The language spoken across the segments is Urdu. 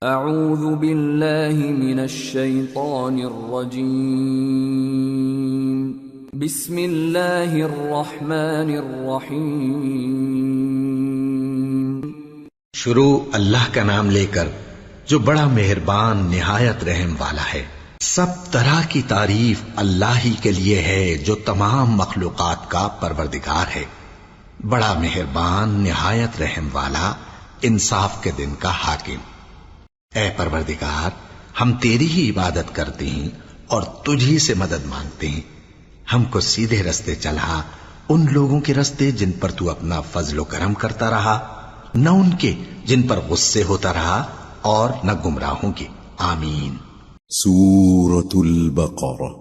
اعوذ باللہ من الشیطان الرجیم بسم اللہ الرحمن الرحیم۔ شروع اللہ کا نام لے کر جو بڑا مہربان نہایت رحم والا ہے۔ سب طرح کی تعریف اللہ ہی کے لیے ہے جو تمام مخلوقات کا پروردگار ہے، بڑا مہربان نہایت رحم والا، انصاف کے دن کا حاکم۔ اے پروردگار، ہم تیری ہی عبادت کرتے ہیں اور تجھی سے مدد مانگتے ہیں۔ ہم کو سیدھے رستے چلا، ان لوگوں کے رستے جن پر تو اپنا فضل و کرم کرتا رہا، نہ ان کے جن پر غصے ہوتا رہا، اور نہ گمراہوں کے۔ آمین۔ سورة البقرہ۔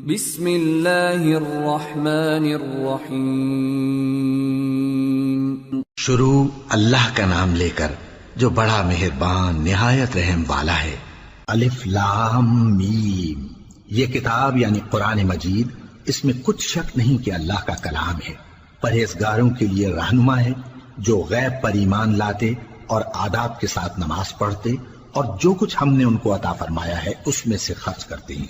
بسم اللہ الرحمن الرحیم۔ شروع اللہ کا نام لے کر جو بڑا مہربان نہایت رحم والا ہے۔ الف لام میم۔ یہ کتاب یعنی قرآن مجید، اس میں کچھ شک نہیں کہ اللہ کا کلام ہے، پرہیزگاروں کے لیے رہنما ہے، جو غیب پر ایمان لاتے اور آداب کے ساتھ نماز پڑھتے اور جو کچھ ہم نے ان کو عطا فرمایا ہے اس میں سے خرچ کرتے ہیں،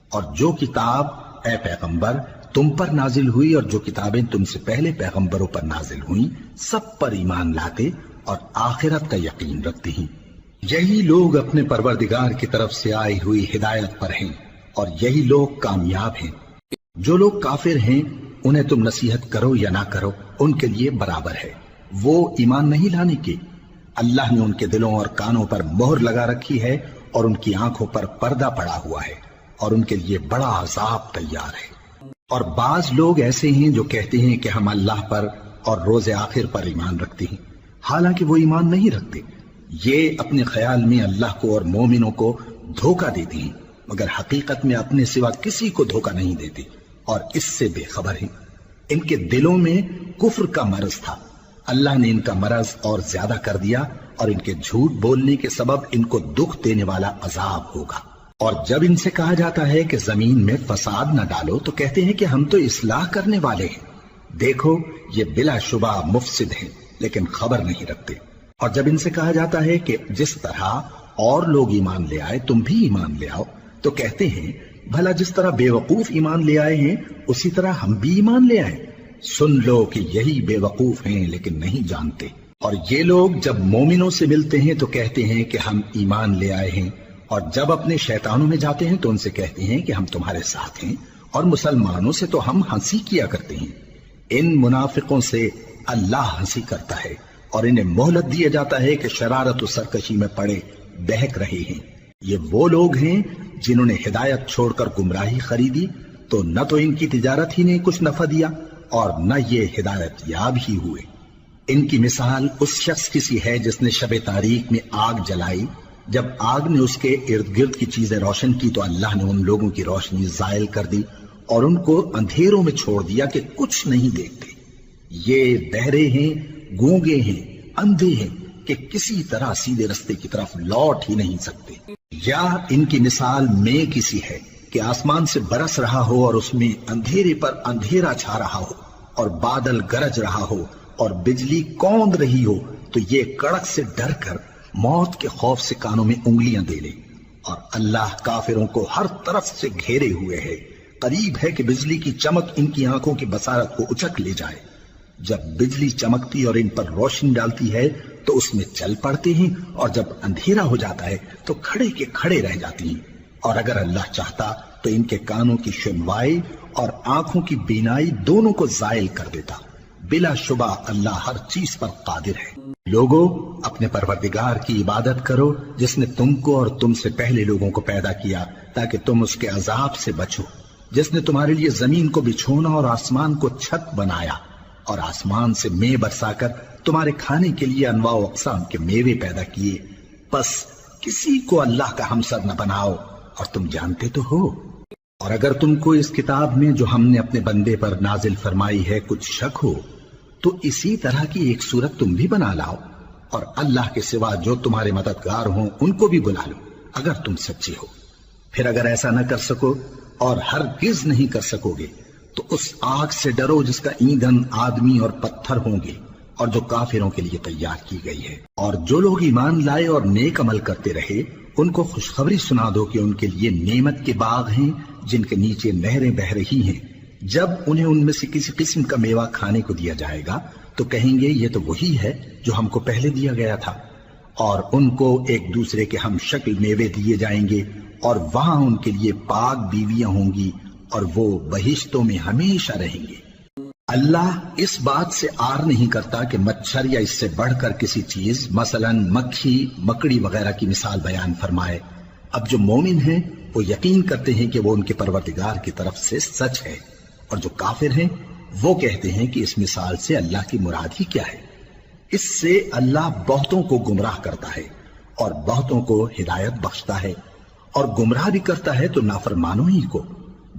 اور جو کتاب اے پیغمبر تم پر نازل ہوئی اور جو کتابیں تم سے پہلے پیغمبروں پر نازل ہوئیں سب پر ایمان لاتے اور آخرت کا یقین رکھتے ہیں۔ یہی لوگ اپنے پروردگار کی طرف سے آئی ہوئی ہدایت پر ہیں اور یہی لوگ کامیاب ہیں۔ جو لوگ کافر ہیں انہیں تم نصیحت کرو یا نہ کرو ان کے لیے برابر ہے، وہ ایمان نہیں لانے کے۔ اللہ نے ان کے دلوں اور کانوں پر مہر لگا رکھی ہے اور ان کی آنکھوں پر پردہ پڑا ہوا ہے اور ان کے لیے بڑا عذاب تیار ہے۔ اور بعض لوگ ایسے ہیں جو کہتے ہیں کہ ہم اللہ پر اور روز آخر پر ایمان رکھتے ہیں، حالانکہ وہ ایمان نہیں رکھتے۔ یہ اپنے خیال میں اللہ کو اور مومنوں کو دھوکہ دیتے ہیں، مگر حقیقت میں اپنے سوا کسی کو دھوکہ نہیں دیتے اور اس سے بے خبر ہیں۔ ان کے دلوں میں کفر کا مرض تھا، اللہ نے ان کا مرض اور زیادہ کر دیا اور ان کے جھوٹ بولنے کے سبب ان کو دکھ دینے والا عذاب ہوگا۔ اور جب ان سے کہا جاتا ہے کہ زمین میں فساد نہ ڈالو تو کہتے ہیں کہ ہم تو اصلاح کرنے والے ہیں۔ دیکھو یہ بلا شبہ مفسد ہیں لیکن خبر نہیں رکھتے۔ اور جب ان سے کہا جاتا ہے کہ جس طرح اور لوگ ایمان لے آئے تم بھی ایمان لے آؤ تو کہتے ہیں بھلا جس طرح بے وقوف ایمان لے آئے ہیں اسی طرح ہم بھی ایمان لے آئے۔ سن لو کہ یہی بے وقوف ہیں لیکن نہیں جانتے۔ اور یہ لوگ جب مومنوں سے ملتے ہیں تو کہتے ہیں کہ ہم ایمان لے آئے ہیں، اور جب اپنے شیطانوں میں جاتے ہیں تو ان سے کہتے ہیں کہ ہم تمہارے ساتھ ہیں، اور مسلمانوں سے تو ہم ہنسی کیا کرتے ہیں۔ ان منافقوں سے اللہ ہنسی کرتا ہے اور انہیں مہلت دیا جاتا ہے کہ شرارت و سرکشی میں پڑے بہک رہے ہیں۔ یہ وہ لوگ ہیں جنہوں نے ہدایت چھوڑ کر گمراہی خریدی، تو نہ تو ان کی تجارت ہی نے کچھ نفع دیا اور نہ یہ ہدایت یاب ہی ہوئے۔ ان کی مثال اس شخص کی سی ہے جس نے شب تاریک میں آگ جلائی، جب آگ نے اس کے ارد گرد کی چیزیں روشن کی تو اللہ نے ان لوگوں کی روشنی زائل کر دی اور ان کو اندھیروں میں چھوڑ دیا کہ کچھ نہیں دیکھتے۔ یہ بہرے ہیں، گونگے ہیں، اندھے ہیں کہ کسی طرح سیدھے رستے کی طرف لوٹ ہی نہیں سکتے۔ یا ان کی مثال میں کسی ہے کہ آسمان سے برس رہا ہو اور اس میں اندھیرے پر اندھیرا چھا رہا ہو اور بادل گرج رہا ہو اور بجلی کوند رہی ہو تو یہ کڑک سے ڈر کر موت کے خوف سے کانوں میں انگلیاں دے لے۔ اور اللہ کافروں کو ہر طرف سے گھیرے ہوئے ہے، قریب ہے کہ بجلی کی چمک ان کی آنکھوں کی بصارت کو اچک لے جائے۔ جب بجلی چمکتی اور ان پر روشنی ڈالتی ہے تو اس میں چل پڑتے ہیں، اور جب اندھیرا ہو جاتا ہے تو کھڑے کے کھڑے رہ جاتی ہیں۔ اور اگر اللہ چاہتا تو ان کے کانوں کی سنوائی اور آنکھوں کی بینائی دونوں کو زائل کر دیتا۔ بلا شبہ اللہ ہر چیز پر قادر ہے۔ لوگوں اپنے پروردگار کی عبادت کرو جس نے تم کو اور تم سے پہلے لوگوں کو پیدا کیا تاکہ تم اس کے عذاب سے بچو، جس نے تمہارے لیے زمین کو بچھونا اور آسمان کو چھت بنایا اور آسمان سے مے برسا کر تمہارے کھانے کے لیے انواع و اقسام کے میوے پیدا کیے۔ پس کسی کو اللہ کا ہمسر نہ بناؤ اور تم جانتے تو ہو۔ اور اگر تم کو اس کتاب میں جو ہم نے اپنے بندے پر نازل فرمائی ہے کچھ شک ہو تو اسی طرح کی ایک صورت تم بھی بنا لاؤ، اور اللہ کے سوا جو تمہارے مددگار ہوں ان کو بھی بلا لو اگر تم سچے ہو۔ پھر اگر ایسا نہ کر سکو اور ہرگز نہیں کر سکو گے تو اس آگ سے ڈرو جس کا ایندھن آدمی اور پتھر ہوں گے، اور جو کافروں کے لیے تیار کی گئی ہے۔ اور جو لوگ ایمان لائے اور نیک عمل کرتے رہے ان کو خوشخبری سنا دو کہ ان کے لیے نعمت کے باغ ہیں جن کے نیچے نہریں بہہ رہی ہیں۔ جب انہیں ان میں سے کسی قسم کا میوہ کھانے کو دیا جائے گا تو کہیں گے یہ تو وہی ہے جو ہم کو پہلے دیا گیا تھا، اور ان کو ایک دوسرے کے ہم شکل میوے دیے جائیں گے، اور وہاں ان کے لیے پاک بیویاں ہوں گی اور وہ بہشتوں میں ہمیشہ رہیں گے۔ اللہ اس بات سے آر نہیں کرتا کہ مچھر یا اس سے بڑھ کر کسی چیز مثلاً مکھی، مکڑی وغیرہ کی مثال بیان فرمائے۔ اب جو مومن ہیں وہ یقین کرتے ہیں کہ وہ ان کے پروردگار کی طرف سے سچ ہے، اور جو کافر ہیں وہ کہتے ہیں کہ اس مثال سے اللہ کی مراد ہی کیا ہے۔ اس سے اللہ بہتوں کو گمراہ کرتا ہے اور بہتوں کو ہدایت بخشتا ہے، اور گمراہ بھی کرتا ہے تو نافرمانوں ہی کو،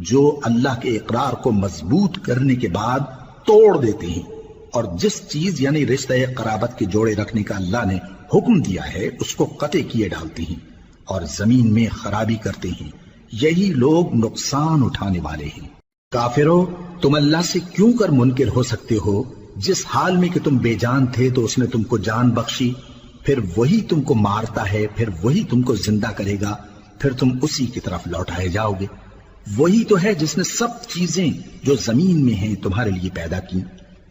جو اللہ کے اقرار کو مضبوط کرنے کے بعد توڑ دیتے ہیں، اور جس چیز یعنی رشتہ قرابت کے جوڑے رکھنے کا اللہ نے حکم دیا ہے اس کو قطع کیے ڈالتے ہیں اور زمین میں خرابی کرتے ہیں۔ یہی لوگ نقصان اٹھانے والے ہیں۔ کافرو، تم اللہ سے کیوں کر منکر ہو سکتے ہو؟ جس حال میں کہ تم بے جان تھے تو اس نے تم کو جان بخشی، پھر وہی تم کو مارتا ہے، پھر وہی تم کو زندہ کرے گا، پھر تم اسی کی طرف لوٹائے جاؤ گے۔ وہی تو ہے جس نے سب چیزیں جو زمین میں ہیں تمہارے لیے پیدا کی،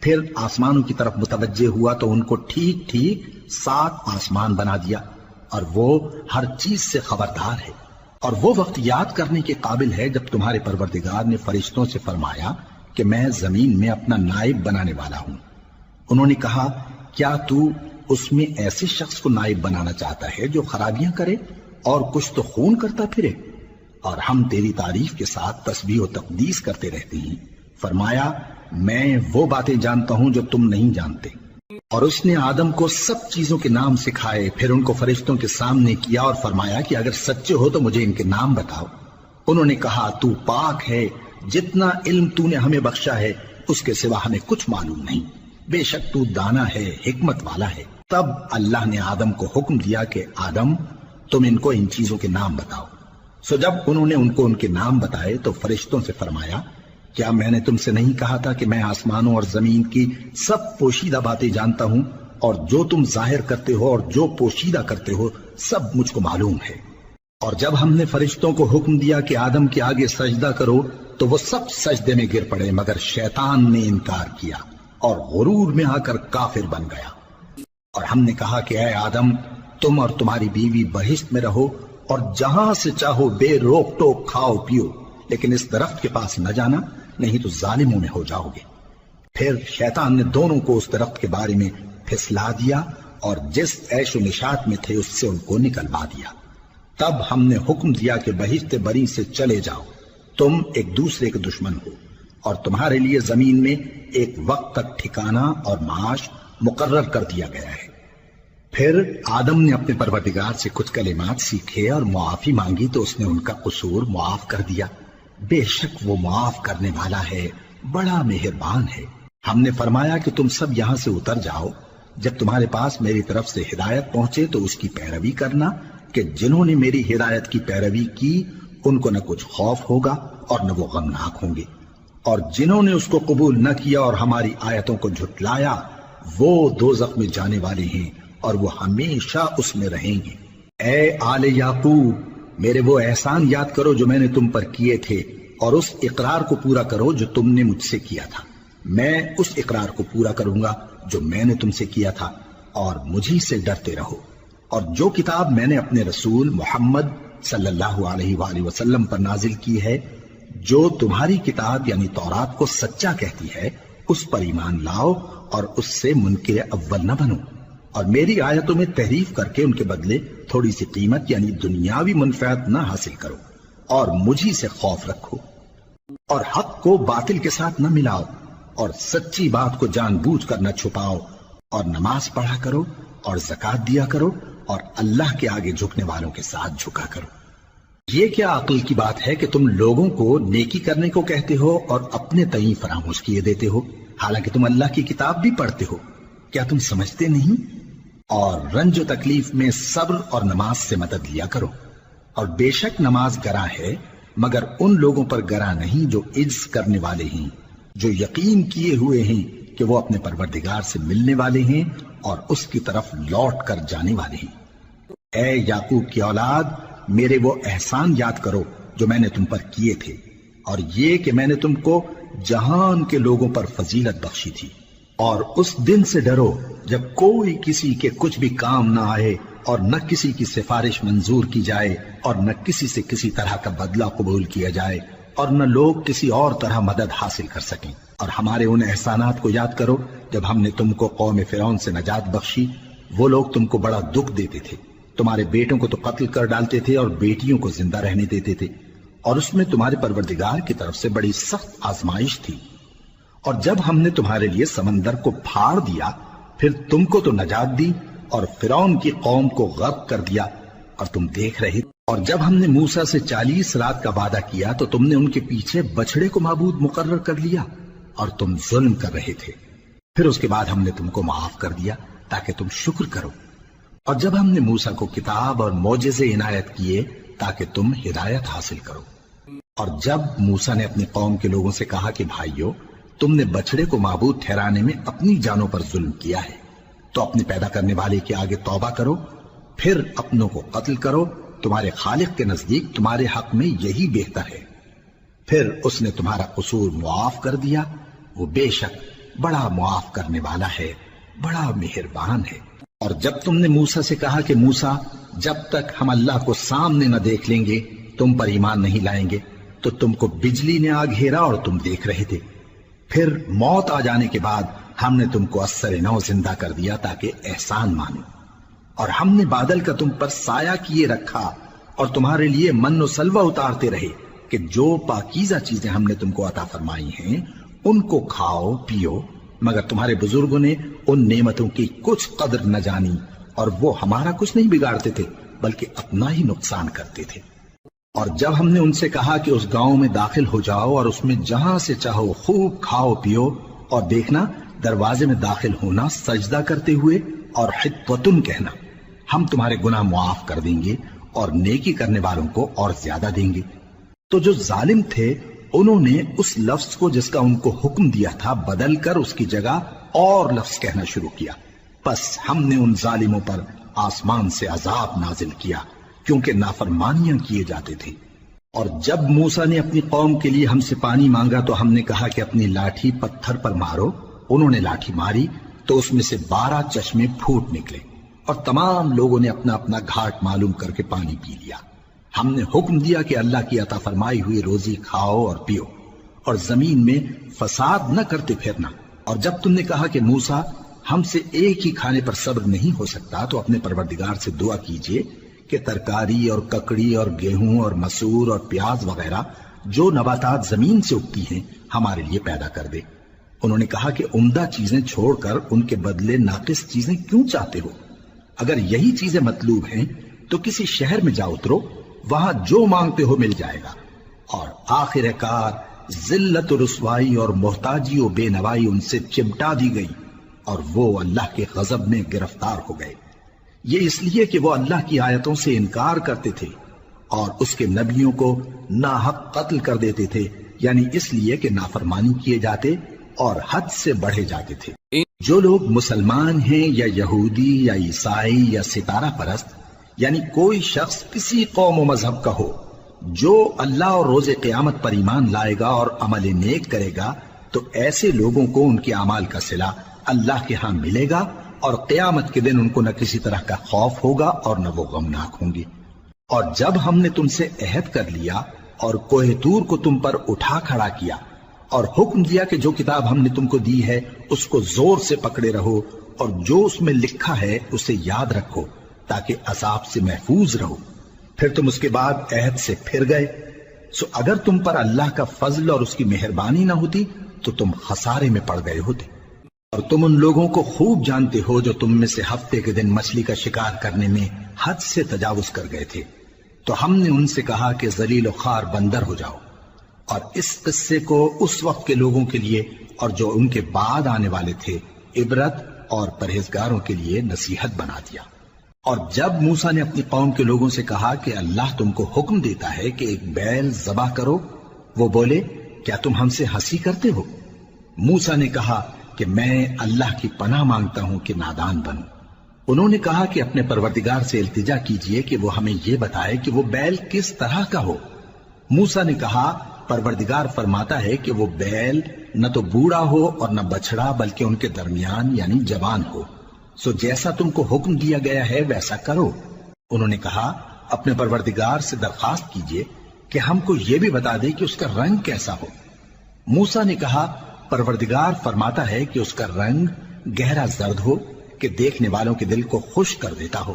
پھر آسمانوں کی طرف متوجہ ہوا تو ان کو ٹھیک ٹھیک 7 آسمان بنا دیا، اور وہ ہر چیز سے خبردار ہے۔ اور وہ وقت یاد کرنے کے قابل ہے جب تمہارے پروردگار نے فرشتوں سے فرمایا کہ میں زمین میں اپنا نائب بنانے والا ہوں۔ انہوں نے کہا کیا تو اس میں ایسے شخص کو نائب بنانا چاہتا ہے جو خرابیاں کرے اور کچھ تو خون کرتا پھرے؟ اور ہم تیری تعریف کے ساتھ تسبیح و تقدیس کرتے رہتے ہیں۔ فرمایا میں وہ باتیں جانتا ہوں جو تم نہیں جانتے۔ اور اس نے آدم کو سب چیزوں کے نام سکھائے، پھر ان کو فرشتوں کے سامنے کیا اور فرمایا کہ اگر سچے ہو تو مجھے ان کے نام بتاؤ۔ انہوں نے کہا تو پاک ہے، جتنا علم تو نے ہمیں بخشا ہے اس کے سوا ہمیں کچھ معلوم نہیں، بے شک تو دانا ہے، حکمت والا ہے۔ تب اللہ نے آدم کو حکم دیا کہ آدم تم ان کو ان چیزوں کے نام بتاؤ۔ سو جب انہوں نے ان کو ان کے نام بتائے تو فرشتوں سے فرمایا کیا میں نے تم سے نہیں کہا تھا کہ میں آسمانوں اور زمین کی سب پوشیدہ باتیں جانتا ہوں، اور جو تم ظاہر کرتے ہو اور جو پوشیدہ کرتے ہو سب مجھ کو معلوم ہے۔ اور جب ہم نے فرشتوں کو حکم دیا کہ آدم کے آگے سجدہ کرو تو وہ سب سجدے میں گر پڑے مگر شیطان نے انکار کیا اور غرور میں آ کر کافر بن گیا۔ اور ہم نے کہا کہ اے آدم تم اور تمہاری بیوی بہشت میں رہو اور جہاں سے چاہو بے روک ٹوک کھاؤ پیو، لیکن اس درخت کے پاس نہ جانا نہیں تو ظالموں میں ہو جاؤ گے۔ پھر شیطان نے دونوں کو اس درخت کے بارے میں پھسلا دیا اور جس عیش و نشاط میں تھے اس سے ان کو نکلوا دیا۔ تب ہم نے حکم دیا کہ بہشت بری سے چلے جاؤ، تم ایک دوسرے کے دشمن ہو، اور تمہارے لیے زمین میں ایک وقت تک ٹھکانہ اور معاش مقرر کر دیا گیا ہے۔ پھر آدم نے اپنے پروردگار سے کچھ کلمات سیکھے اور معافی مانگی تو اس نے ان کا قصور معاف کر دیا۔ بے شک وہ معاف کرنے والا ہے، بڑا مہربان ہے۔ ہم نے فرمایا کہ تم سب یہاں سے اتر جاؤ، جب تمہارے پاس میری طرف سے ہدایت پہنچے تو اس کی پیروی کرنا کہ جنہوں نے میری ہدایت کی پیروی کی ان کو نہ کچھ خوف ہوگا اور نہ وہ غمناک ہوں گے، اور جنہوں نے اس کو قبول نہ کیا اور ہماری آیتوں کو جھٹلایا وہ دوزخ میں جانے والے ہیں اور وہ ہمیشہ اس میں رہیں گے۔ اے آل یعقوب، میرے وہ احسان یاد کرو جو میں نے تم پر کیے تھے، اور اس اقرار کو پورا کرو جو تم نے مجھ سے کیا تھا۔ میں اس اقرار کو پورا کروں گا جو میں نے تم سے کیا تھا، اور مجھی سے ڈرتے رہو۔ اور جو کتاب میں نے اپنے رسول محمد صلی اللہ علیہ وآلہ وسلم پر نازل کی ہے، جو تمہاری کتاب یعنی تورات کو سچا کہتی ہے، اس پر ایمان لاؤ اور اس سے منکر اول نہ بنو، اور میری آیتوں میں تحریف کر کے ان کے بدلے تھوڑی سی قیمت یعنی دنیاوی منفعت نہ حاصل کرو، اور مجھی سے خوف رکھو، اور حق کو باطل کے ساتھ نہ ملاؤ، اور سچی بات کو جان بوجھ کر نہ چھپاؤ، اور نماز پڑھا کرو اور زکوٰۃ دیا کرو، اور اللہ کے آگے جھکنے والوں کے ساتھ جھکا کرو۔ یہ کیا عقل کی بات ہے کہ تم لوگوں کو نیکی کرنے کو کہتے ہو اور اپنے تئیں فراموش کیے دیتے ہو، حالانکہ تم اللہ کی کتاب بھی پڑھتے ہو؟ کیا تم سمجھتے نہیں؟ اور رنج و تکلیف میں صبر اور نماز سے مدد لیا کرو، اور بے شک نماز گراں ہے مگر ان لوگوں پر گراں نہیں جو عجز کرنے والے ہیں، جو یقین کیے ہوئے ہیں کہ وہ اپنے پروردگار سے ملنے والے ہیں اور اس کی طرف لوٹ کر جانے والے ہیں۔ اے یعقوب کی اولاد، میرے وہ احسان یاد کرو جو میں نے تم پر کیے تھے، اور یہ کہ میں نے تم کو جہان کے لوگوں پر فضیلت بخشی تھی۔ اور اس دن سے ڈرو جب کوئی کسی کے کچھ بھی کام نہ آئے، اور نہ کسی کی سفارش منظور کی جائے، اور نہ کسی سے کسی طرح کا بدلہ قبول کیا جائے، اور نہ لوگ کسی اور طرح مدد حاصل کر سکیں۔ اور ہمارے ان احسانات کو یاد کرو جب ہم نے تم کو قوم فرعون سے نجات بخشی۔ وہ لوگ تم کو بڑا دکھ دیتے تھے، تمہارے بیٹوں کو تو قتل کر ڈالتے تھے اور بیٹیوں کو زندہ رہنے دیتے تھے، اور اس میں تمہارے پروردگار کی طرف سے بڑی سخت آزمائش تھی۔ اور جب ہم نے تمہارے لیے سمندر کو پھاڑ دیا، پھر تم کو تو نجات دی اور فرعون کی قوم کو غرق کر دیا، اور تم دیکھ رہے۔ اور جب ہم نے موسیٰ سے 40 رات کا وعدہ کیا تو تم نے ان کے پیچھے بچڑے کو معبود مقرر کر لیا، اور تم ظلم کر رہے تھے۔ پھر اس کے بعد ہم نے تم کو معاف کر دیا تاکہ تم شکر کرو۔ اور جب ہم نے موسیٰ کو کتاب اور معجزے عنایت کیے تاکہ تم ہدایت حاصل کرو۔ اور جب موسیٰ نے اپنی قوم کے لوگوں سے کہا کہ بھائیو، تم نے بچڑے کو معبود ٹھہرانے میں اپنی جانوں پر ظلم کیا ہے، تو اپنے پیدا کرنے والے کے آگے توبہ کرو، پھر اپنوں کو قتل کرو، تمہارے خالق کے نزدیک تمہارے حق میں یہی بہتر ہے۔ پھر اس نے تمہارا قصور معاف کر دیا، وہ بے شک بڑا معاف کرنے والا ہے، بڑا مہربان ہے۔ اور جب تم نے موسیٰ سے کہا کہ موسیٰ، جب تک ہم اللہ کو سامنے نہ دیکھ لیں گے تم پر ایمان نہیں لائیں گے، تو تم کو بجلی نے آ گھیرا اور تم دیکھ رہے تھے۔ پھر موت آ جانے کے بعد ہم نے تم کو اثر نو زندہ کر دیا تاکہ احسان مانو۔ اور ہم نے بادل کا تم پر سایہ کیے رکھا اور تمہارے لیے من و سلوہ اتارتے رہے کہ جو پاکیزہ چیزیں ہم نے تم کو عطا فرمائی ہیں ان کو کھاؤ پیو، مگر تمہارے بزرگوں نے ان نعمتوں کی کچھ قدر نہ جانی، اور وہ ہمارا کچھ نہیں بگاڑتے تھے بلکہ اپنا ہی نقصان کرتے تھے۔ اور جب ہم نے ان سے کہا کہ اس گاؤں میں داخل ہو جاؤ اور اس میں جہاں سے چاہو خوب کھاؤ پیو، اور دیکھنا دروازے میں داخل ہونا سجدہ کرتے ہوئے اور حطوتن کہنا، ہم تمہارے گناہ معاف کر دیں گے اور نیکی کرنے والوں کو اور زیادہ دیں گے۔ تو جو ظالم تھے انہوں نے اس لفظ کو جس کا ان کو حکم دیا تھا بدل کر اس کی جگہ اور لفظ کہنا شروع کیا، پس ہم نے ان ظالموں پر آسمان سے عذاب نازل کیا کیونکہ نافرمانیاں کیے جاتے تھے۔ اور جب موسیٰ نے اپنی قوم کے لیے ہم سے پانی مانگا تو ہم نے کہا کہ اپنی لاٹھی پتھر پر مارو۔ انہوں نے لاٹھی ماری تو اس میں سے 12 چشمے پھوٹ نکلے، اور تمام لوگوں نے اپنا اپنا گھاٹ معلوم کر کے پانی پی لیا۔ ہم نے حکم دیا کہ اللہ کی عطا فرمائی ہوئی روزی کھاؤ اور پیو، اور زمین میں فساد نہ کرتے پھرنا۔ اور جب تم نے کہا کہ موسیٰ، ہم سے ایک ہی کھانے پر صبر نہیں ہو سکتا، تو اپنے پروردگار سے دعا کیجئے کہ ترکاری اور ککڑی اور گیہوں اور مسور اور پیاز وغیرہ جو نباتات زمین سے اگتی ہیں ہمارے لیے پیدا کر دے۔ انہوں نے کہا کہ عمدہ چیزیں چھوڑ کر ان کے بدلے ناقص چیزیں کیوں چاہتے ہو؟ اگر یہی چیزیں مطلوب ہیں تو کسی شہر میں جا اترو، وہاں جو مانگتے ہو مل جائے گا۔ اور آخر کار ذلت و رسوائی اور محتاجی و بے نوائی ان سے چمٹا دی گئی، اور وہ اللہ کے غضب میں گرفتار ہو گئے۔ یہ اس لیے کہ وہ اللہ کی آیتوں سے انکار کرتے تھے اور اس کے نبیوں کو ناحق قتل کر دیتے تھے، یعنی اس لیے کہ نافرمانی کیے جاتے اور حد سے بڑھے جاتے تھے۔ جو لوگ مسلمان ہیں یا یہودی یا عیسائی یا ستارہ پرست، یعنی کوئی شخص کسی قوم و مذہب کا ہو، جو اللہ اور روز قیامت پر ایمان لائے گا اور عمل نیک کرے گا، تو ایسے لوگوں کو ان کے اعمال کا صلہ اللہ کے ہاں ملے گا، اور قیامت کے دن ان کو نہ کسی طرح کا خوف ہوگا اور نہ وہ غمناک ہوں گے۔ اور جب ہم نے تم سے عہد کر لیا اور کوہ طور کو تم پر اٹھا کھڑا کیا اور حکم دیا کہ جو کتاب ہم نے تم کو دی ہے اس کو زور سے پکڑے رہو، اور جو اس میں لکھا ہے اسے یاد رکھو تاکہ عذاب سے محفوظ رہو، پھر تم اس کے بعد عہد سے پھر گئے، سو اگر تم پر اللہ کا فضل اور اس کی مہربانی نہ ہوتی تو تم خسارے میں پڑ گئے ہوتے۔ اور تم ان لوگوں کو خوب جانتے ہو جو تم میں سے ہفتے کے دن مچھلی کا شکار کرنے میں حد سے تجاوز کر گئے تھے، تو ہم نے ان سے کہا کہ ذلیل و خوار بندر ہو جاؤ، اور اس قصے کو اس وقت کے لوگوں کے لیے اور جو ان کے بعد آنے والے تھے عبرت اور پرہیزگاروں کے لیے نصیحت بنا دیا۔ اور جب موسیٰ نے اپنی قوم کے لوگوں سے کہا کہ اللہ تم کو حکم دیتا ہے کہ ایک بیل ذبح کرو، وہ بولے کیا تم ہم سے ہنسی کرتے ہو؟ موسیٰ نے کہا کہ میں اللہ کی پناہ مانگتا ہوں کہ نادان بنوں۔ انہوں نے کہا کہ اپنے پروردگار سے التجا کیجئے کہ وہ ہمیں یہ بتائے کہ وہ بیل کس طرح کا ہو۔ موسیٰ نے کہا پروردگار فرماتا ہے کہ وہ بیل نہ تو بوڑھا ہو اور نہ بچڑا بلکہ ان کے درمیان یعنی جوان ہو، سو جیسا تم کو حکم دیا گیا ہے ویسا کرو۔ انہوں نے کہا اپنے پروردگار سے درخواست کیجئے کہ ہم کو یہ بھی بتا دے کہ اس کا رنگ کیسا ہو۔ موسیٰ نے کہا پروردگار فرماتا ہے کہ اس کا رنگ گہرا زرد ہو کہ دیکھنے والوں کے دل کو خوش کر دیتا ہو۔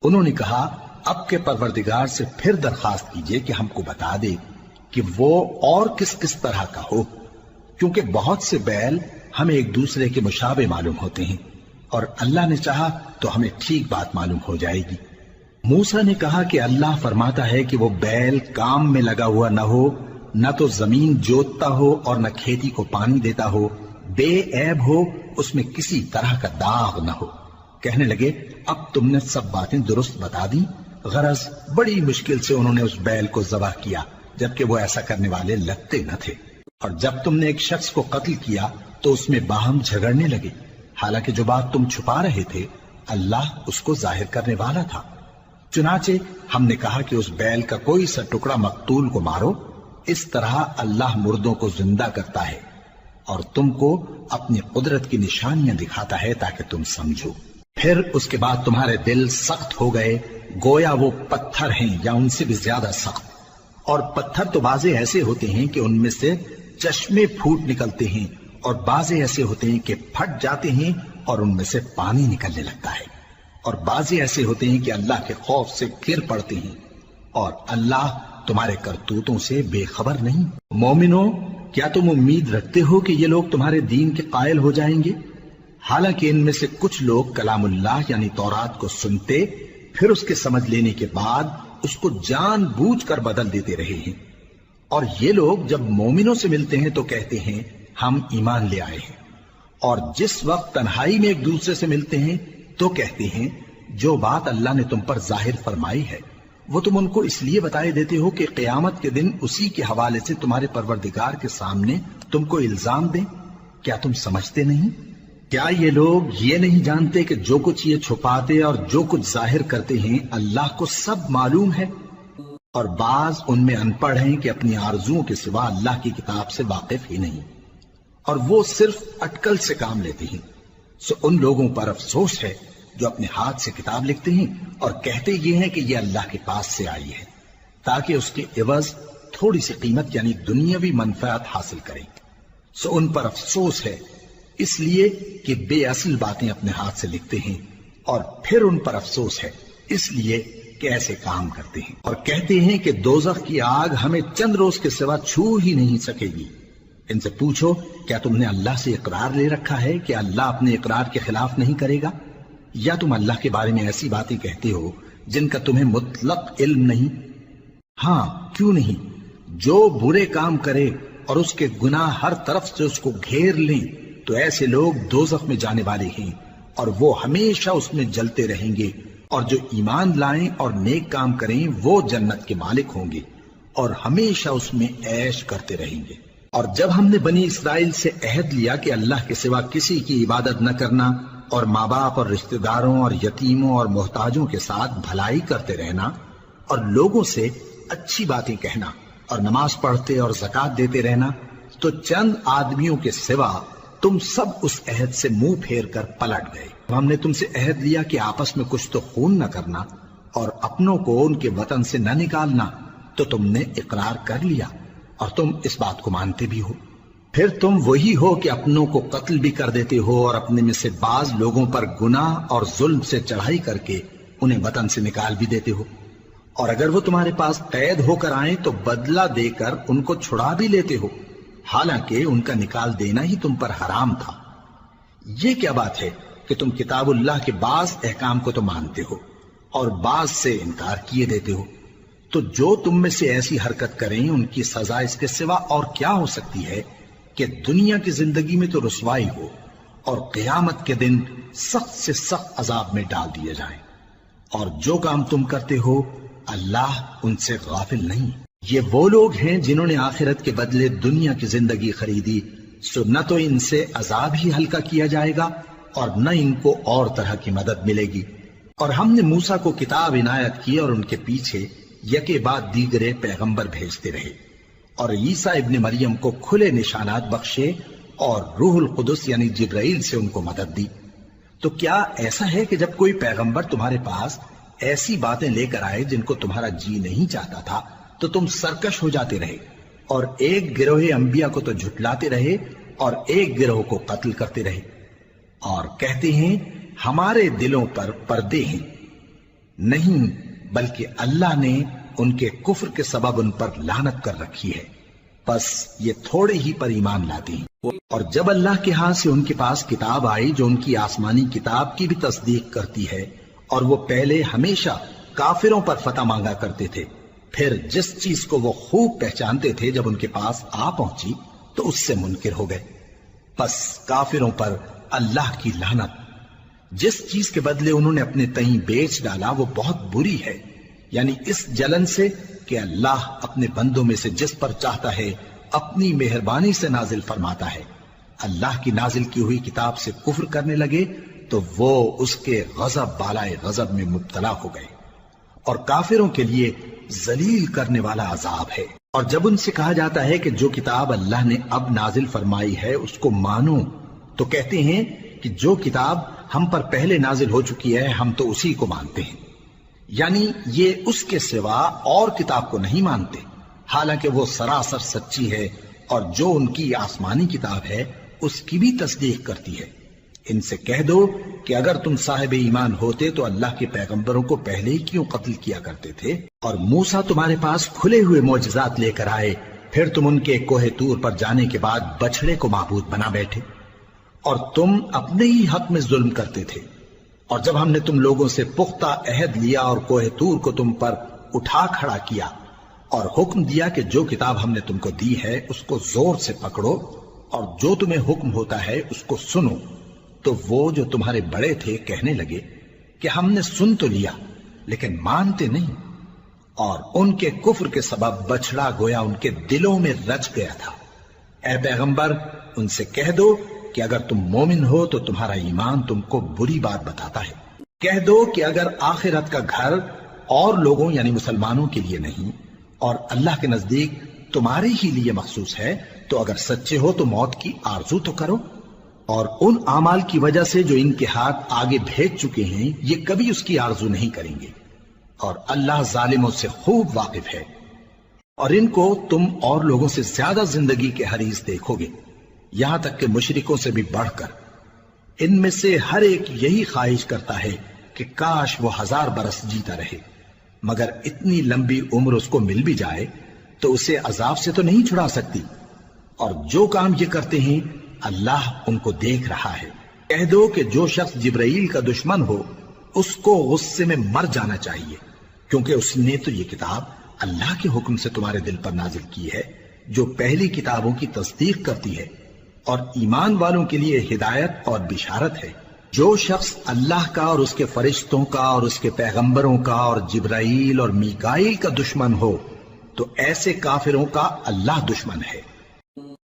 انہوں نے کہا اب کے پروردگار سے پھر درخواست کیجئے کہ ہم کو بتا دے کہ وہ اور کس کس طرح کا ہو، کیونکہ بہت سے بیل ہمیں ایک دوسرے کے مشابہ معلوم ہوتے ہیں، اور اللہ نے چاہا تو ہمیں ٹھیک بات معلوم ہو جائے گی۔ موسیٰ نے کہا کہ اللہ فرماتا ہے کہ وہ بیل کام میں لگا ہوا نہ ہو، نہ تو زمین جوتتا ہو اور نہ کھیتی کو پانی دیتا ہو، بے عیب ہو، اس میں کسی طرح کا داغ نہ ہو۔ کہنے لگے اب تم نے سب باتیں درست بتا دی۔ غرض بڑی مشکل سے انہوں نے اس بیل کو ذبح کیا، جبکہ وہ ایسا کرنے والے لگتے نہ تھے۔ اور جب تم نے ایک شخص کو قتل کیا تو اس میں باہم جھگڑنے لگے، حالانکہ جو بات تم چھپا رہے تھے اللہ اس کو ظاہر کرنے والا تھا۔ چنانچہ ہم نے کہا کہ اس بیل کا کوئی سا ٹکڑا مقتول کو مارو، اس طرح اللہ مردوں کو زندہ کرتا ہے اور تم کو اپنی قدرت کی نشانیاں دکھاتا ہے تاکہ تم سمجھو۔ پھر اس کے بعد تمہارے دل سخت ہو گئے، گویا وہ پتھر ہیں یا ان سے بھی زیادہ سخت۔ اور پتھر تو بعضے ایسے ہوتے ہیں کہ ان میں سے چشمے پھوٹ نکلتے ہیں، اور بعضے ایسے ہوتے ہیں کہ پھٹ جاتے ہیں اور ان میں سے پانی نکلنے لگتا ہے، اور بعضے ایسے ہوتے ہیں کہ اللہ کے خوف سے گر پڑتے ہیں، اور اللہ تمہارے کرتوتوں سے بے خبر نہیں۔ مومنو، کیا تم امید رکھتے ہو کہ یہ لوگ تمہارے دین کے قائل ہو جائیں گے؟ حالانکہ ان میں سے کچھ لوگ کلام اللہ یعنی تورات کو سنتے پھر اس کے سمجھ لینے کے بعد اس کو جان بوجھ کر بدل دیتے رہے ہیں، اور یہ لوگ جب مومنوں سے ملتے ہیں تو کہتے ہیں ہم ایمان لے آئے ہیں، اور جس وقت تنہائی میں ایک دوسرے سے ملتے ہیں تو کہتے ہیں جو بات اللہ نے تم پر ظاہر فرمائی ہے وہ تم ان کو اس لیے بتائے دیتے ہو کہ قیامت کے دن اسی کے حوالے سے تمہارے پروردگار کے سامنے تم کو الزام دیں۔ کیا تم سمجھتے نہیں؟ کیا یہ لوگ یہ نہیں جانتے کہ جو کچھ یہ چھپاتے اور جو کچھ ظاہر کرتے ہیں اللہ کو سب معلوم ہے؟ اور بعض ان میں ان پڑھ ہیں کہ اپنی آرزوؤں کے سوا اللہ کی کتاب سے واقف ہی نہیں، اور وہ صرف اٹکل سے کام لیتے ہیں۔ سو ان لوگوں پر افسوس ہے جو اپنے ہاتھ سے کتاب لکھتے ہیں اور کہتے یہ ہیں کہ یہ اللہ کے پاس سے آئی ہے، تاکہ اس کے عوض تھوڑی سی قیمت یعنی دنیاوی منفعت حاصل کریں۔ سو ان پر افسوس ہے اس لیے کہ بے اصل باتیں اپنے ہاتھ سے لکھتے ہیں، اور پھر ان پر افسوس ہے اس لیے کہ ایسے کام کرتے ہیں، اور کہتے ہیں کہ دوزخ کی آگ ہمیں چند روز کے سوا چھو ہی نہیں سکے گی۔ ان سے پوچھو کیا تم نے اللہ سے اقرار لے رکھا ہے کہ اللہ اپنے اقرار کے خلاف نہیں کرے گا؟ یا تم اللہ کے بارے میں ایسی باتیں کہتے ہو جن کا تمہیں مطلق علم نہیں؟ ہاں کیوں نہیں، جو برے کام کرے اور اس کے گناہ ہر طرف سے اس کو گھیر لیں تو ایسے لوگ دوزخ میں جانے والے ہیں، اور وہ ہمیشہ اس میں جلتے رہیں گے، اور جو ایمان لائیں اور نیک کام کریں وہ جنت کے مالک ہوں گے اور ہمیشہ اس میں عیش کرتے رہیں گے۔ اور جب ہم نے بنی اسرائیل سے عہد لیا کہ اللہ کے سوا کسی کی عبادت نہ کرنا، اور ماں باپ اور رشتہ داروں اور یتیموں اور محتاجوں کے ساتھ بھلائی کرتے رہنا، اور لوگوں سے اچھی باتیں کہنا، اور نماز پڑھتے اور زکوٰۃ دیتے رہنا، تو چند آدمیوں کے سوا تم سب اس عہد سے منہ پھیر کر پلٹ گئے۔ ہم نے تم سے عہد لیا کہ آپس میں کچھ تو خون نہ کرنا اور اپنوں کو ان کے وطن سے نہ نکالنا، تو تم نے اقرار کر لیا اور تم اس بات کو مانتے بھی ہو۔ پھر تم وہی ہو کہ اپنوں کو قتل بھی کر دیتے ہو اور اپنے میں سے بعض لوگوں پر گناہ اور ظلم سے چڑھائی کر کے انہیں وطن سے نکال بھی دیتے ہو، اور اگر وہ تمہارے پاس قید ہو کر آئیں تو بدلہ دے کر ان کو چھڑا بھی لیتے ہو، حالانکہ ان کا نکال دینا ہی تم پر حرام تھا۔ یہ کیا بات ہے کہ تم کتاب اللہ کے بعض احکام کو تو مانتے ہو اور بعض سے انکار کیے دیتے ہو؟ تو جو تم میں سے ایسی حرکت کریں ان کی سزا اس کے سوا اور کیا ہو سکتی ہے کہ دنیا کی زندگی میں تو رسوائی ہو اور قیامت کے دن سخت سے سخت عذاب میں ڈال دیے جائیں۔ اور جو کام تم کرتے ہو اللہ ان سے غافل نہیں۔ یہ وہ لوگ ہیں جنہوں نے آخرت کے بدلے دنیا کی زندگی خریدی سو نہ تو ان سے عذاب ہی ہلکا کیا جائے گا اور نہ ان کو اور طرح کی مدد ملے گی۔ اور ہم نے موسیٰ کو کتاب عنایت کی اور ان کے پیچھے یکے بعد دیگرے پیغمبر بھیجتے رہے، اور عیسیٰ ابن مریم کو کھلے نشانات بخشے اور روح القدس یعنی جبرائیل سے ان کو مدد دی۔ تو کیا ایسا ہے کہ جب کوئی پیغمبر تمہارے پاس ایسی باتیں لے کر آئے جن کو تمہارا جی نہیں چاہتا تھا تو تم سرکش ہو جاتے رہے، اور ایک گروہ انبیاء کو تو جھٹلاتے رہے اور ایک گروہ کو قتل کرتے رہے، اور کہتے ہیں ہمارے دلوں پر پردے ہیں؟ نہیں، بلکہ اللہ نے ان کے کفر کے سبب ان پر لعنت کر رکھی ہے، بس یہ تھوڑے ہی پر ایمان لاتے ہیں۔ اور جب اللہ کے ہاں سے ان کے پاس کتاب آئی جو ان کی آسمانی کتاب کی بھی تصدیق کرتی ہے، اور وہ پہلے ہمیشہ کافروں پر فتح مانگا کرتے تھے، پھر جس چیز کو وہ خوب پہچانتے تھے جب ان کے پاس آ پہنچی تو اس سے منکر ہو گئے، بس کافروں پر اللہ کی لعنت۔ جس چیز کے بدلے انہوں نے اپنے تئیں بیچ ڈالا وہ بہت بری ہے، یعنی اس جلن سے کہ اللہ اپنے بندوں میں سے جس پر چاہتا ہے اپنی مہربانی سے نازل فرماتا ہے۔ اللہ کی نازل کی ہوئی کتاب سے کفر کرنے لگے تو وہ اس کے غضب بالائے غضب میں مبتلا ہو گئے، اور کافروں کے لیے ذلیل کرنے والا عذاب ہے۔ اور جب ان سے کہا جاتا ہے کہ جو کتاب اللہ نے اب نازل فرمائی ہے اس کو مانو، تو کہتے ہیں کہ جو کتاب ہم پر پہلے نازل ہو چکی ہے ہم تو اسی کو مانتے ہیں، یعنی یہ اس کے سوا اور کتاب کو نہیں مانتے، حالانکہ وہ سراسر سچی ہے، اور جو ان کی آسمانی کتاب ہے اس کی بھی تصدیق کرتی ہے۔ ان سے کہہ دو کہ اگر تم صاحب ایمان ہوتے تو اللہ کے پیغمبروں کو پہلے ہی کیوں قتل کیا کرتے تھے؟ اور موسیٰ تمہارے پاس کھلے ہوئے معجزات لے کر آئے، پھر تم ان کے کوہ طور پر جانے کے بعد بچڑے کو معبود بنا بیٹھے، اور تم اپنے ہی حق میں ظلم کرتے تھے۔ اور جب ہم نے تم لوگوں سے پختہ عہد لیا اور کوہ طور کو تم پر اٹھا کھڑا کیا اور حکم دیا کہ جو کتاب ہم نے تم کو دی ہے اس کو زور سے پکڑو اور جو تمہیں حکم ہوتا ہے اس کو سنو، تو وہ جو تمہارے بڑے تھے کہنے لگے کہ ہم نے سن تو لیا لیکن مانتے نہیں، اور ان کے کفر کے سبب بچڑا گویا ان کے دلوں میں رچ گیا تھا۔ اے پیغمبر ان سے کہہ دو کہ اگر تم مومن ہو تو تمہارا ایمان تم کو بری بات بتاتا ہے۔ کہہ دو کہ اگر آخرت کا گھر اور لوگوں یعنی مسلمانوں کے لیے نہیں اور اللہ کے نزدیک تمہارے ہی لیے مخصوص ہے تو اگر سچے ہو تو موت کی آرزو تو کرو، اور ان اعمال کی وجہ سے جو ان کے ہاتھ آگے بھیج چکے ہیں یہ کبھی اس کی آرزو نہیں کریں گے، اور اللہ ظالموں سے خوب واقف ہے۔ اور ان کو تم اور لوگوں سے زیادہ زندگی کے حریص دیکھو گے، یہاں تک کہ مشرکوں سے بھی بڑھ کر۔ ان میں سے ہر ایک یہی خواہش کرتا ہے کہ کاش وہ 1000 برس جیتا رہے، مگر اتنی لمبی عمر اس کو مل بھی جائے تو اسے عذاب سے تو نہیں چھڑا سکتی، اور جو کام یہ کرتے ہیں اللہ ان کو دیکھ رہا ہے۔ کہہ دو کہ جو شخص جبرائیل کا دشمن ہو اس کو غصے میں مر جانا چاہیے، کیونکہ اس نے تو یہ کتاب اللہ کے حکم سے تمہارے دل پر نازل کی ہے جو پہلی کتابوں کی تصدیق کرتی ہے، اور ایمان والوں کے لیے ہدایت اور بشارت ہے۔ جو شخص اللہ کا اور اس کے فرشتوں کا اور اس کے پیغمبروں کا اور جبرائیل اور میکائیل کا دشمن ہو تو ایسے کافروں کا اللہ دشمن ہے۔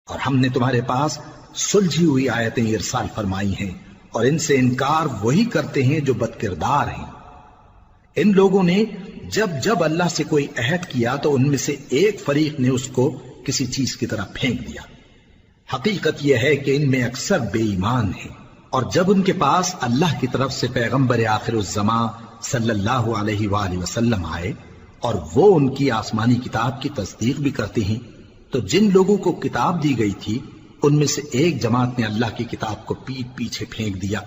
اور ہم نے تمہارے پاس سلجھی ہوئی آیتیں ارسال فرمائی ہیں، اور ان سے انکار وہی کرتے ہیں جو بد کردار ہیں۔ ان لوگوں نے جب اللہ سے کوئی عہد کیا تو ان میں سے ایک فریق نے اس کو کسی چیز کی طرح پھینک دیا۔ حقیقت یہ ہے کہ ان میں اکثر بے ایمان ہیں، اور جب ان کے پاس اللہ کی طرف سے پیغمبر آخر الزمان صلی اللہ علیہ وآلہ وسلم آئے اور وہ ان کی آسمانی کتاب کی تصدیق بھی کرتے ہیں، تو جن لوگوں کو کتاب دی گئی تھی ان میں سے ایک جماعت نے اللہ کی کتاب کو پیٹ پیچھے پھینک دیا،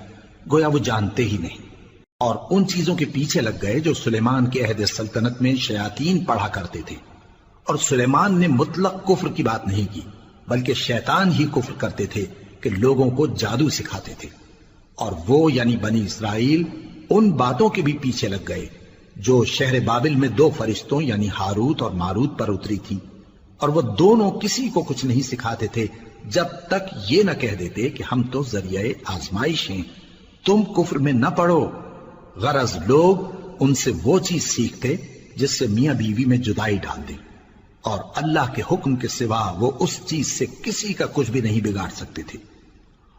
گویا وہ جانتے ہی نہیں، اور ان چیزوں کے پیچھے لگ گئے جو سلیمان کے عہد سلطنت میں شیاطین پڑھا کرتے تھے۔ اور سلیمان نے مطلق کفر کی بات نہیں کی، بلکہ شیطان ہی کفر کرتے تھے کہ لوگوں کو جادو سکھاتے تھے، اور وہ یعنی بنی اسرائیل ان باتوں کے بھی پیچھے لگ گئے جو شہر بابل میں 2 فرشتوں یعنی ہاروت اور ماروت پر اتری تھی، اور وہ دونوں کسی کو کچھ نہیں سکھاتے تھے جب تک یہ نہ کہہ دیتے کہ ہم تو ذریعہ آزمائش ہیں، تم کفر میں نہ پڑو۔ غرض لوگ ان سے وہ چیز سیکھتے جس سے میاں بیوی میں جدائی ڈال دیں، اور اللہ کے حکم کے سوا وہ اس چیز سے کسی کا کچھ بھی نہیں بگاڑ سکتے تھے،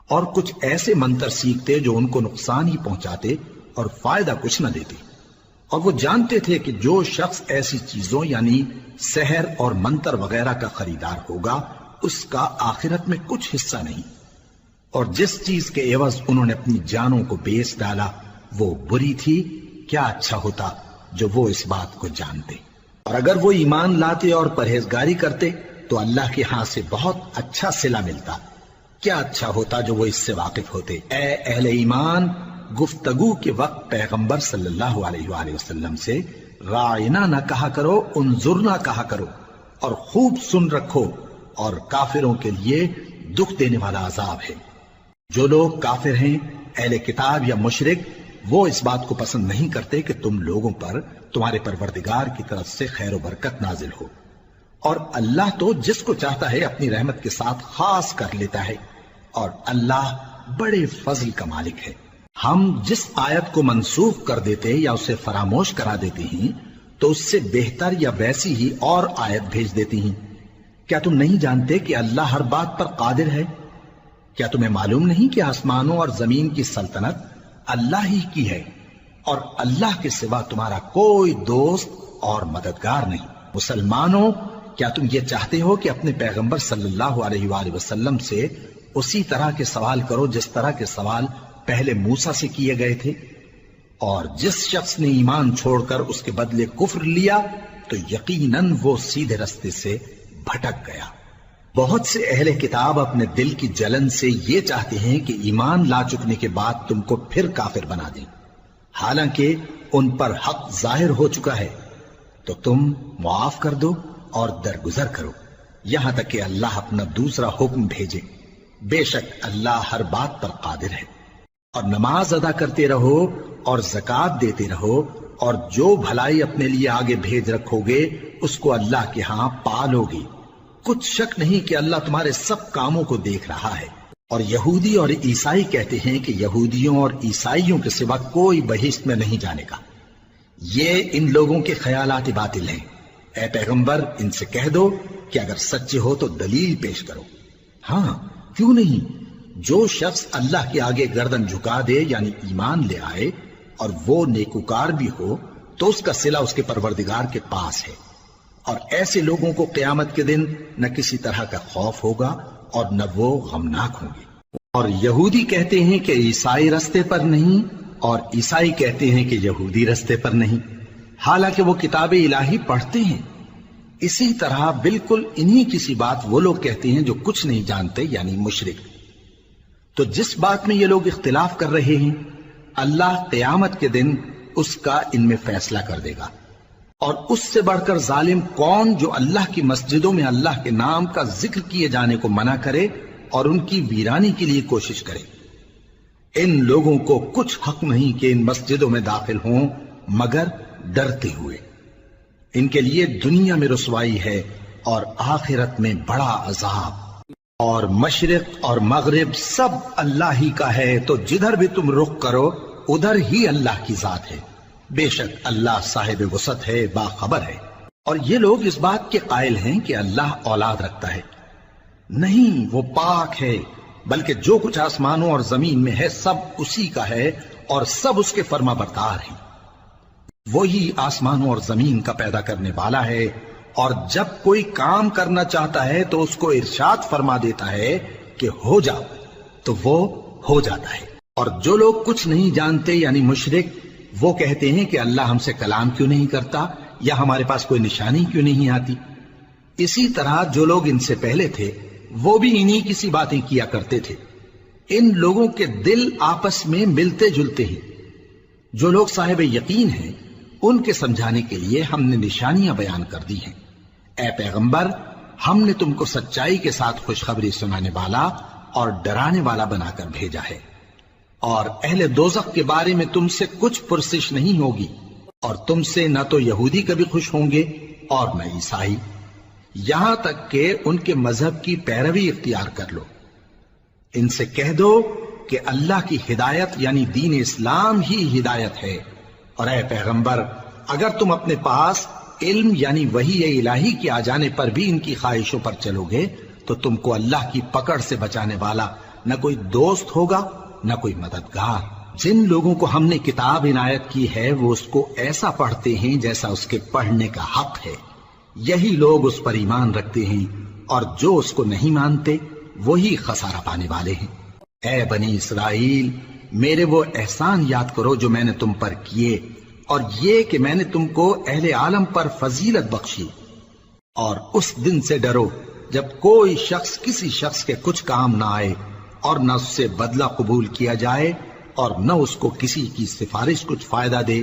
اور کچھ ایسے منتر سیکھتے جو ان کو نقصان ہی پہنچاتے اور فائدہ کچھ نہ دیتے، اور وہ جانتے تھے کہ جو شخص ایسی چیزوں یعنی سحر اور منتر وغیرہ کا خریدار ہوگا اس کا آخرت میں کچھ حصہ نہیں، اور جس چیز کے عوض انہوں نے اپنی جانوں کو بیچ ڈالا وہ بری تھی۔ کیا اچھا ہوتا جو وہ اس بات کو جانتے، اور اگر وہ ایمان لاتے اور پرہیزگاری کرتے تو اللہ کے ہاں سے بہت اچھا صلہ ملتا۔ کیا اچھا ہوتا جو وہ اس سے واقف ہوتے۔ اے اہل ایمان، گفتگو کے وقت پیغمبر صلی اللہ علیہ وآلہ وسلم سے رائنا نہ کہا کرو، انظرنا کہا کرو، اور خوب سن رکھو، اور کافروں کے لیے دکھ دینے والا عذاب ہے۔ جو لوگ کافر ہیں، اہل کتاب یا مشرک، وہ اس بات کو پسند نہیں کرتے کہ تم لوگوں پر تمہارے پروردگار کی طرف سے خیر و برکت نازل ہو، اور اللہ تو جس کو چاہتا ہے اپنی رحمت کے ساتھ خاص کر لیتا ہے، اور اللہ بڑے فضل کا مالک ہے۔ ہم جس آیت کو منسوخ کر دیتے یا اسے فراموش کرا دیتے ہیں تو اس سے بہتر یا ویسی ہی اور آیت بھیج دیتی ہیں۔ کیا تم نہیں جانتے کہ اللہ ہر بات پر قادر ہے؟ کیا تمہیں معلوم نہیں کہ آسمانوں اور زمین کی سلطنت اللہ ہی کی ہے، اور اللہ کے سوا تمہارا کوئی دوست اور مددگار نہیں؟ مسلمانوں، کیا تم یہ چاہتے ہو کہ اپنے پیغمبر صلی اللہ علیہ وآلہ وسلم سے اسی طرح کے سوال کرو جس طرح کے سوال پہلے موسیٰ سے کیے گئے تھے؟ اور جس شخص نے ایمان چھوڑ کر اس کے بدلے کفر لیا تو یقیناً وہ سیدھے رستے سے بھٹک گیا۔ بہت سے اہل کتاب اپنے دل کی جلن سے یہ چاہتے ہیں کہ ایمان لا چکنے کے بعد تم کو پھر کافر بنا دیں، حالانکہ ان پر حق ظاہر ہو چکا ہے، تو تم معاف کر دو اور درگزر کرو یہاں تک کہ اللہ اپنا دوسرا حکم بھیجے۔ بے شک اللہ ہر بات پر قادر ہے۔ اور نماز ادا کرتے رہو اور زکوٰۃ دیتے رہو، اور جو بھلائی اپنے لیے آگے بھیج رکھو گے اس کو اللہ کے ہاں پالو گے۔ کچھ شک نہیں کہ اللہ تمہارے سب کاموں کو دیکھ رہا ہے۔ اور یہودی اور عیسائی کہتے ہیں کہ یہودیوں اور عیسائیوں کے سوا کوئی بہشت میں نہیں جانے کا۔ یہ ان لوگوں کے خیالات باطل ہیں۔ اے پیغمبر، ان سے کہہ دو کہ اگر سچے ہو تو دلیل پیش کرو۔ ہاں، کیوں نہیں؟ جو شخص اللہ کے آگے گردن جھکا دے یعنی ایمان لے آئے اور وہ نیکوکار بھی ہو تو اس کا صلہ اس کے پروردگار کے پاس ہے، اور ایسے لوگوں کو قیامت کے دن نہ کسی طرح کا خوف ہوگا اور نہ وہ غمناک ہوں گے۔ اور یہودی کہتے ہیں کہ عیسائی رستے پر نہیں، اور عیسائی کہتے ہیں کہ یہودی رستے پر نہیں، حالانکہ وہ کتاب الہی پڑھتے ہیں۔ اسی طرح بالکل انہی کسی بات وہ لوگ کہتے ہیں جو کچھ نہیں جانتے یعنی مشرک۔ تو جس بات میں یہ لوگ اختلاف کر رہے ہیں اللہ قیامت کے دن اس کا ان میں فیصلہ کر دے گا۔ اور اس سے بڑھ کر ظالم کون جو اللہ کی مسجدوں میں اللہ کے نام کا ذکر کیے جانے کو منع کرے اور ان کی ویرانی کے لیے کوشش کرے۔ ان لوگوں کو کچھ حق نہیں کہ ان مسجدوں میں داخل ہوں مگر ڈرتے ہوئے۔ ان کے لیے دنیا میں رسوائی ہے اور آخرت میں بڑا عذاب۔ اور مشرق اور مغرب سب اللہ ہی کا ہے، تو جدھر بھی تم رخ کرو ادھر ہی اللہ کی ذات ہے۔ بے شک اللہ صاحب وسعت ہے، باخبر ہے۔ اور یہ لوگ اس بات کے قائل ہیں کہ اللہ اولاد رکھتا ہے۔ نہیں، وہ پاک ہے، بلکہ جو کچھ آسمانوں اور زمین میں ہے سب اسی کا ہے، اور سب اس کے فرما بردار ہیں۔ وہی آسمانوں اور زمین کا پیدا کرنے والا ہے، اور جب کوئی کام کرنا چاہتا ہے تو اس کو ارشاد فرما دیتا ہے کہ ہو جاؤ، تو وہ ہو جاتا ہے۔ اور جو لوگ کچھ نہیں جانتے یعنی مشرک، وہ کہتے ہیں کہ اللہ ہم سے کلام کیوں نہیں کرتا، یا ہمارے پاس کوئی نشانی کیوں نہیں آتی۔ اسی طرح جو لوگ ان سے پہلے تھے وہ بھی انہی کسی باتیں کیا کرتے تھے۔ ان لوگوں کے دل آپس میں ملتے جلتے ہیں۔ جو لوگ صاحب یقین ہیں ان کے سمجھانے کے لیے ہم نے نشانیاں بیان کر دی ہیں۔ اے پیغمبر، ہم نے تم کو سچائی کے ساتھ خوشخبری سنانے والا اور ڈرانے والا بنا کر بھیجا ہے، اور اہل دوزخ کے بارے میں تم سے کچھ پرسش نہیں ہوگی، اور تم سے نہ تو یہودی کبھی خوش ہوں گے اور نہ عیسائی، یہاں تک کہ ان کے مذہب کی پیروی اختیار کر لو۔ ان سے کہہ دو کہ اللہ کی ہدایت یعنی دین اسلام ہی ہدایت ہے، اور اے پیغمبر، اگر تم اپنے پاس علم یعنی وحی الہی کے آ جانے پر بھی ان کی خواہشوں پر چلو گے تو تم کو اللہ کی پکڑ سے بچانے والا نہ کوئی دوست ہوگا نہ کوئی مددگار۔ جن لوگوں کو ہم نے کتاب عنایت کی ہے وہ اس کو ایسا پڑھتے ہیں جیسا اس کے پڑھنے کا حق ہے، یہی لوگ اس پر ایمان رکھتے ہیں، اور جو اس کو نہیں مانتے وہی خسارہ پانے والے ہیں۔ اے بنی اسرائیل، میرے وہ احسان یاد کرو جو میں نے تم پر کیے، اور یہ کہ میں نے تم کو اہل عالم پر فضیلت بخشی، اور اس دن سے ڈرو جب کوئی شخص کسی شخص کے کچھ کام نہ آئے اور نہ اس سے بدلہ قبول کیا جائے اور نہ اس کو کسی کی سفارش کچھ فائدہ دے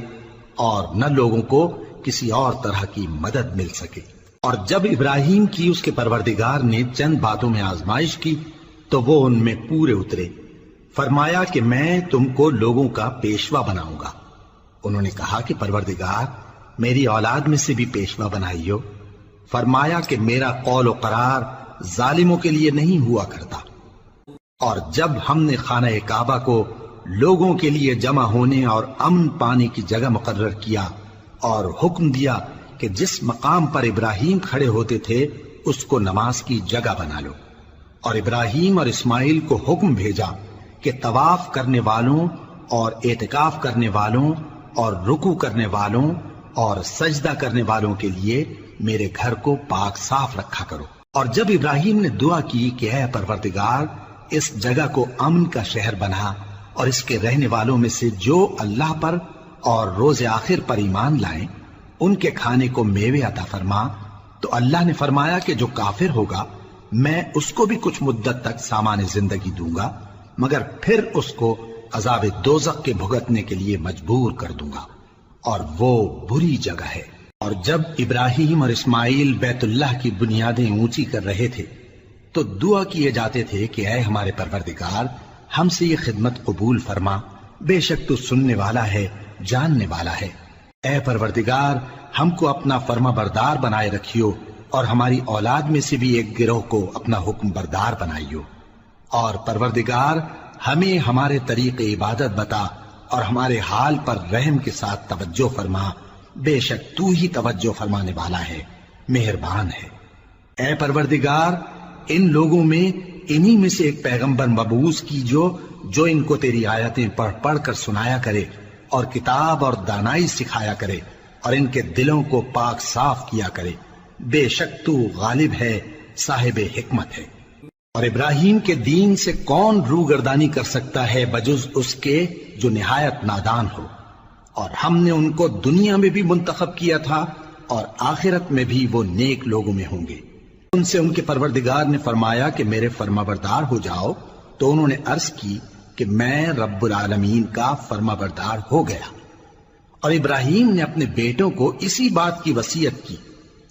اور نہ لوگوں کو کسی اور طرح کی مدد مل سکے۔ اور جب ابراہیم کی اس کے پروردگار نے چند باتوں میں آزمائش کی تو وہ ان میں پورے اترے۔ فرمایا کہ میں تم کو لوگوں کا پیشوا بناؤں گا۔ انہوں نے کہا کہ پروردگار میری اولاد میں سے بھی پیشوا بنائیو۔ فرمایا کہ میرا قول و قرار ظالموں کے لیے نہیں ہوا کرتا۔ اور جب ہم نے خانہ کعبہ کو لوگوں کے لیے جمع ہونے اور امن پانے کی جگہ مقرر کیا اور حکم دیا کہ جس مقام پر ابراہیم کھڑے ہوتے تھے اس کو نماز کی جگہ بنا لو، اور ابراہیم اور اسماعیل کو حکم بھیجا کہ طواف کرنے والوں اور اعتکاف کرنے والوں اور رکوع کرنے والوں اور سجدہ کرنے والوں کے لیے میرے گھر کو پاک صاف رکھا کرو۔ اور جب ابراہیم نے دعا کی کہ اے پروردگار اس جگہ کو امن کا شہر بنا اور اس کے رہنے والوں میں سے جو اللہ پر اور روز آخر پر ایمان لائیں ان کے کھانے کو میوے عطا فرما، تو اللہ نے فرمایا کہ جو کافر ہوگا میں اس کو بھی کچھ مدت تک سامان زندگی دوں گا، مگر پھر اس کو عذاب دوزخ کے بھگتنے کے لیے مجبور کر دوں گا، اور وہ بری جگہ ہے۔ اور جب ابراہیم اور اسماعیل بیت اللہ کی بنیادیں اونچی کر رہے تھے تو دعا کیے جاتے تھے کہ اے ہمارے پروردگار ہم سے یہ خدمت قبول فرما، بے شک تو سننے والا ہے جاننے والا ہے۔ اے پروردگار ہم کو اپنا فرما بردار بنائے رکھیو، اور ہماری اولاد میں سے بھی ایک گروہ کو اپنا حکم بردار بنائیو، اور پروردگار ہمیں ہمارے طریق عبادت بتا اور ہمارے حال پر رحم کے ساتھ توجہ فرما، بے شک تو ہی توجہ فرمانے والا ہے، مہربان ہے۔ اے پروردگار ان لوگوں میں انہی میں سے ایک پیغمبر مبعوث کی جو ان کو تیری آیتیں پڑھ پڑھ کر سنایا کرے اور کتاب اور دانائی سکھایا کرے اور ان کے دلوں کو پاک صاف کیا کرے، بے شک تو غالب ہے، صاحب حکمت ہے۔ اور ابراہیم کے دین سے کون روگردانی کر سکتا ہے بجز اس کے جو نہایت نادان ہو، اور ہم نے ان کو دنیا میں بھی منتخب کیا تھا اور آخرت میں بھی وہ نیک لوگوں میں ہوں گے۔ ان سے ان کے پروردگار نے فرمایا کہ میرے فرما بردار ہو جاؤ، تو انہوں نے عرض کی کہ میں رب العالمین کا فرما بردار ہو گیا۔ اور ابراہیم نے اپنے بیٹوں کو اسی بات کی وصیت کی،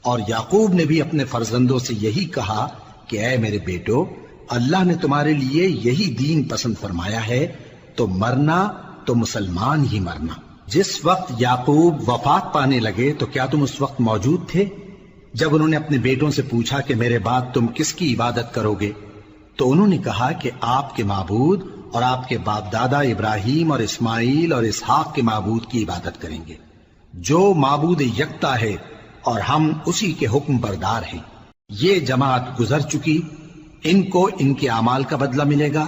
اور یعقوب نے بھی اپنے فرزندوں سے یہی کہا کہ اے میرے بیٹو، اللہ نے تمہارے لیے یہی دین پسند فرمایا ہے، تو مرنا تو مسلمان ہی مرنا۔ جس وقت یعقوب وفات پانے لگے تو کیا تم اس وقت موجود تھے جب انہوں نے اپنے بیٹوں سے پوچھا کہ میرے بعد تم کس کی عبادت کرو گے؟ تو انہوں نے کہا کہ آپ کے معبود اور آپ کے باپ دادا ابراہیم اور اسماعیل اور اسحاق کے معبود کی عبادت کریں گے، جو معبود یکتا ہے اور ہم اسی کے حکم بردار ہیں۔ یہ جماعت گزر چکی، ان کو ان کے اعمال کا بدلہ ملے گا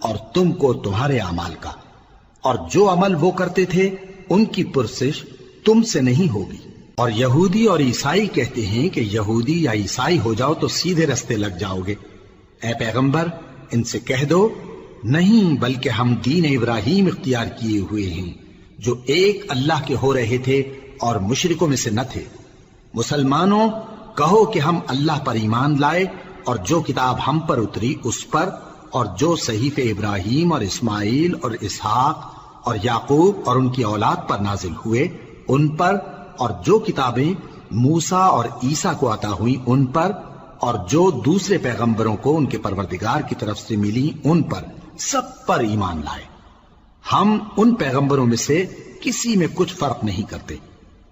اور تم کو تمہارے اعمال کا، اور جو عمل وہ کرتے تھے ان کی پرسش تم سے نہیں ہوگی۔ اور یہودی اور عیسائی کہتے ہیں کہ یہودی یا عیسائی ہو جاؤ تو سیدھے رستے لگ جاؤ گے۔ اے پیغمبر ان سے کہہ دو نہیں، بلکہ ہم دین ابراہیم اختیار کیے ہوئے ہیں جو ایک اللہ کے ہو رہے تھے اور مشرکوں میں سے نہ تھے۔ مسلمانوں کہو کہ ہم اللہ پر ایمان لائے اور جو کتاب ہم پر اتری اس پر، اور جو صحیفے ابراہیم اور اسماعیل اور اسحاق اور یعقوب اور ان کی اولاد پر نازل ہوئے ان پر، اور جو کتابیں موسیٰ اور عیسیٰ کو عطا ہوئیں ان پر، اور جو دوسرے پیغمبروں کو ان کے پروردگار کی طرف سے ملی ان پر، سب پر ایمان لائے۔ ہم ان پیغمبروں میں سے کسی میں کچھ فرق نہیں کرتے،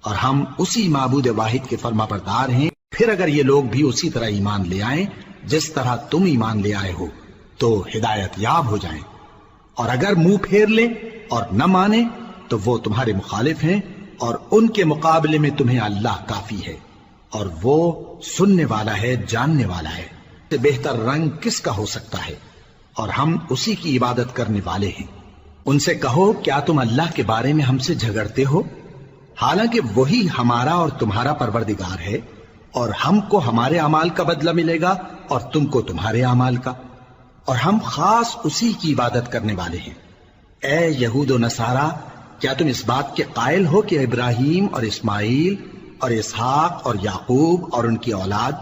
اور ہم اسی معبود واحد کے فرما بردار ہیں۔ پھر اگر یہ لوگ بھی اسی طرح ایمان لے آئیں جس طرح تم ایمان لے آئے ہو تو ہدایت یاب ہو جائیں، اور اگر منہ پھیر لیں اور نہ مانیں تو وہ تمہارے مخالف ہیں اور ان کے مقابلے میں تمہیں اللہ کافی ہے، اور وہ سننے والا ہے، جاننے والا ہے۔ سے بہتر رنگ کس کا ہو سکتا ہے، اور ہم اسی کی عبادت کرنے والے ہیں۔ ان سے کہو کیا تم اللہ کے بارے میں ہم سے جھگڑتے ہو، حالانکہ وہی ہمارا اور تمہارا پروردگار ہے، اور ہم کو ہمارے اعمال کا بدلہ ملے گا اور تم کو تمہارے اعمال کا، اور ہم خاص اسی کی عبادت کرنے والے ہیں۔ اے یہود و نصارا، کیا تم اس بات کے قائل ہو کہ ابراہیم اور اسماعیل اور اسحاق اور یعقوب اور ان کی اولاد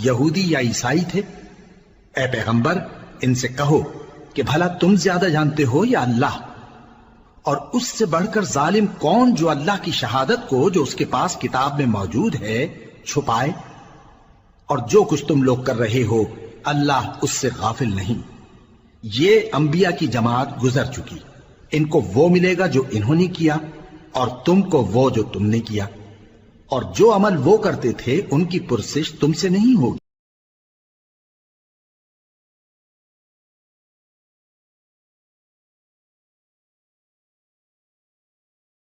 یہودی یا عیسائی تھے؟ اے پیغمبر، ان سے کہو کہ بھلا تم زیادہ جانتے ہو یا اللہ؟ اور اس سے بڑھ کر ظالم کون جو اللہ کی شہادت کو جو اس کے پاس کتاب میں موجود ہے چھپائے؟ اور جو کچھ تم لوگ کر رہے ہو اللہ اس سے غافل نہیں۔ یہ انبیاء کی جماعت گزر چکی، ان کو وہ ملے گا جو انہوں نے کیا، اور تم کو وہ جو تم نے کیا، اور جو عمل وہ کرتے تھے ان کی پرسش تم سے نہیں ہوگی۔